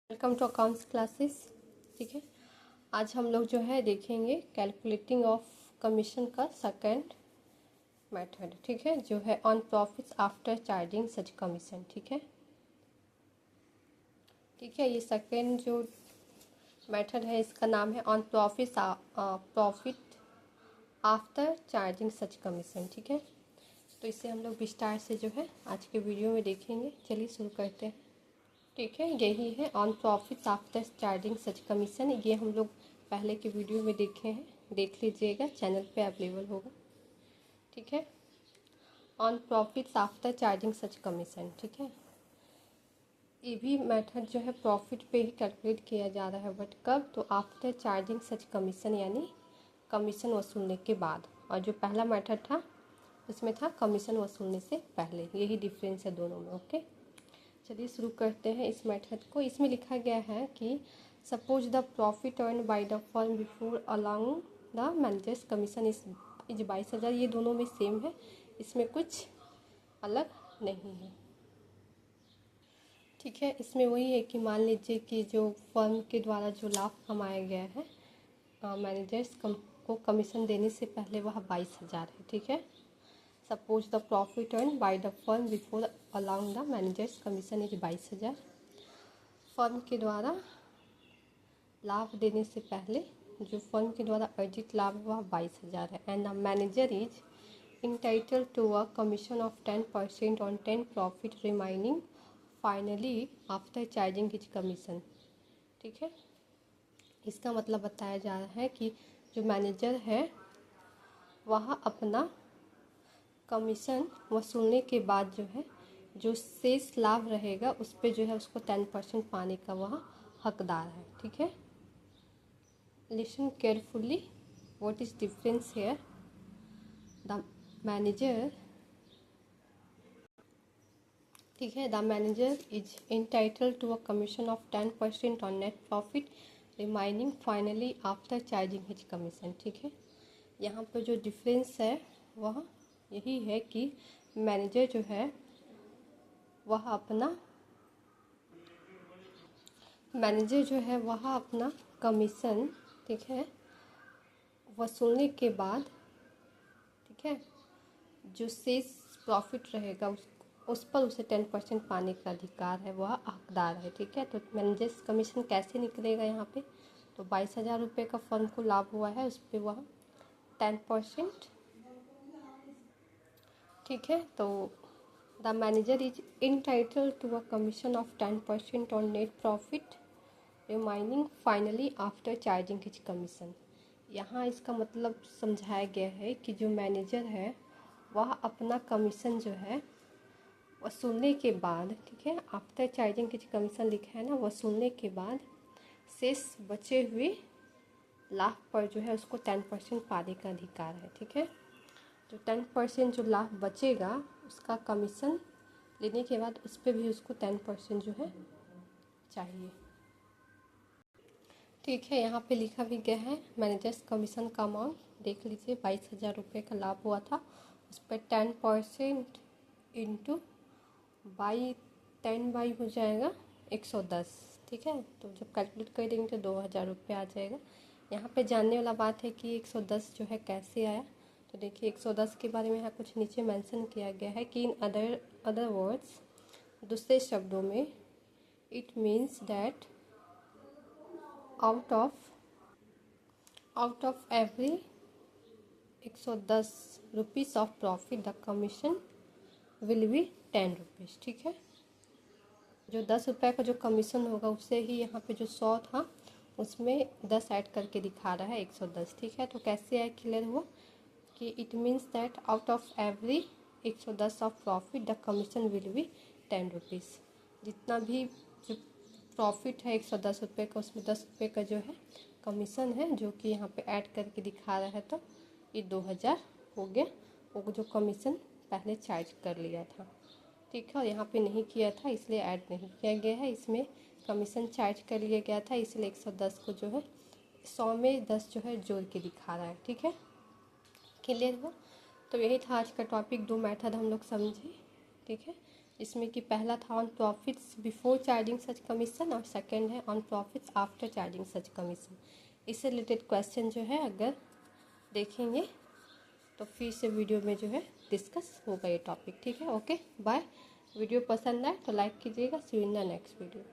Welcome to accounts classes. ठीक है, आज हम लोग जो है देखेंगे कैलकुलेटिंग ऑफ कमीशन का सेकंड मेथड। ठीक है, जो है on profits after charging such commission. ठीक है, ये सेकंड जो मेथड है इसका नाम है on profit after charging such commission. ठीक है, तो इसे हम लोग विस्तार से जो है आज के वीडियो में देखेंगे। चलिए शुरू करते हैं। ठीक है, यही है on profits after charging such commission. ये हम लोग पहले के वीडियो में देखे हैं, देख लीजिएगा, चैनल पे अवेलेबल होगा। ठीक है, on profits after charging such commission. ठीक है, ये भी मेथड जो है प्रॉफिट पे ही कैलकुलेट किया जा रहा है, बट कब? तो आफ्टर चार्जिंग सच कमीशन, यानी कमीशन वसूलने के बाद। और जो पहला मेथड था उसमें था कमीशन वसूलने से पहले। यही डिफरेंस है दोनों में। ओके, चलिए शुरू करते हैं इस मेथड को। इसमें लिखा गया है कि suppose the profit earn by the firm before allowing the managers commission is 22,000। ये दोनों में सेम है, इसमें कुछ अलग नहीं है। ठीक है, इसमें वही है कि मान लीजिए कि जो फर्म के द्वारा जो लाभ कमाया गया है मैनेजर्स को कमीशन देने से पहले वह 22,000 है। ठीक है, suppose the profit earn by the firm before allowing the managers commission is 22,000। Firm के द्वारा लाभ देने से पहले जो फर्म के द्वारा अर्जित लाभ वह 22,000 है। And the manager is entitle to a commission of 10% on 10 profit remaining finally after charging his commission. ठीक है, इसका मतलब बताया जा रहा है कि जो मैनेजर है वह अपना कमीशन वसूलने के बाद जो है जो शेष लाभ रहेगा उस पर जो है उसको 10% पाने का वह हकदार है। ठीक है, listen carefully what is difference here. The manager, ठीक है, the manager is entitle to a commission of 10% on net profit remaining finally after charging his commission. ठीक है, यहाँ पर जो डिफरेंस है वह यही है कि मैनेजर जो है वह अपना कमीशन, ठीक है, वसूलने के बाद, ठीक है, जो शेष प्रॉफिट रहेगा उस पर उसे 10% पाने का अधिकार है, वह हकदार है। ठीक है, तो मैनेजर्स कमीशन कैसे निकलेगा यहाँ पे? तो 22,000 रुपये का फर्म को लाभ हुआ है, उस पर वह 10%। ठीक है, तो the manager is entitle to a commission of 10% on net profit remaining finally after charging his commission. यहाँ इसका मतलब समझाया गया है कि जो मैनेजर है वह अपना कमीशन जो है वसूलने के बाद, ठीक है, आफ्टर चार्जिंग हिज कमीशन लिखा है ना, वसूलने के बाद शेष बचे हुए लाभ पर जो है उसको 10% पाने का अधिकार है। ठीक है, जो 10% जो लाभ बचेगा उसका कमीशन लेने के बाद उस पर भी उसको 10% जो है चाहिए। ठीक है, यहाँ पे लिखा भी गया है मैनेजर्स कमीशन का अमाउंट देख लीजिए, 22,000 रुपये का लाभ हुआ था, उस पर 10% इंटू 10 बाई हो जाएगा 110। ठीक है, तो जब कैलकुलेट कर देंगे तो 2,000 रुपये आ जाएगा। यहाँ पे जानने वाला बात है कि 110 जो है कैसे आया। तो देखिए 110 के बारे में यहाँ कुछ नीचे मेंशन किया गया है कि इन अदर वर्ड्स, दूसरे शब्दों में, it means that out of every 110 rupees of profit the commission will be 10 rupees. ठीक है, जो 10 रुपये का जो कमीशन होगा उससे ही यहाँ पे जो 100 था उसमें 10 ऐड करके दिखा रहा है 110। ठीक है, तो कैसे है क्लियर हुआ कि it means that out of every 110 of profit the commission will be 10 rupees. जितना भी जो प्रॉफिट है 110 रुपये का, उसमें 10 रुपये का जो है कमीशन है, जो कि यहाँ पे ऐड करके दिखा रहा है, तो ये 2,000 हो गया, वो जो कमीशन पहले चार्ज कर लिया था। ठीक है, और यहाँ पे नहीं किया था इसलिए ऐड नहीं किया गया है, इसमें कमीशन चार्ज कर लिया गया था, इसलिए 110 को जो है 100 में 10 जो है जोड़ के दिखा रहा है। ठीक है, क्लियर हुआ? तो यही था आज का टॉपिक, 2 मेथड हम लोग समझे। ठीक है, इसमें कि पहला था on profits before charging such commission और सेकंड है on profits after charging such commission. इससे रिलेटेड क्वेश्चन जो है अगर देखेंगे तो फिर से वीडियो में जो है डिस्कस होगा ये टॉपिक, ठीक है। Okay bye. वीडियो पसंद आए तो लाइक कीजिएगा। See you in the next video.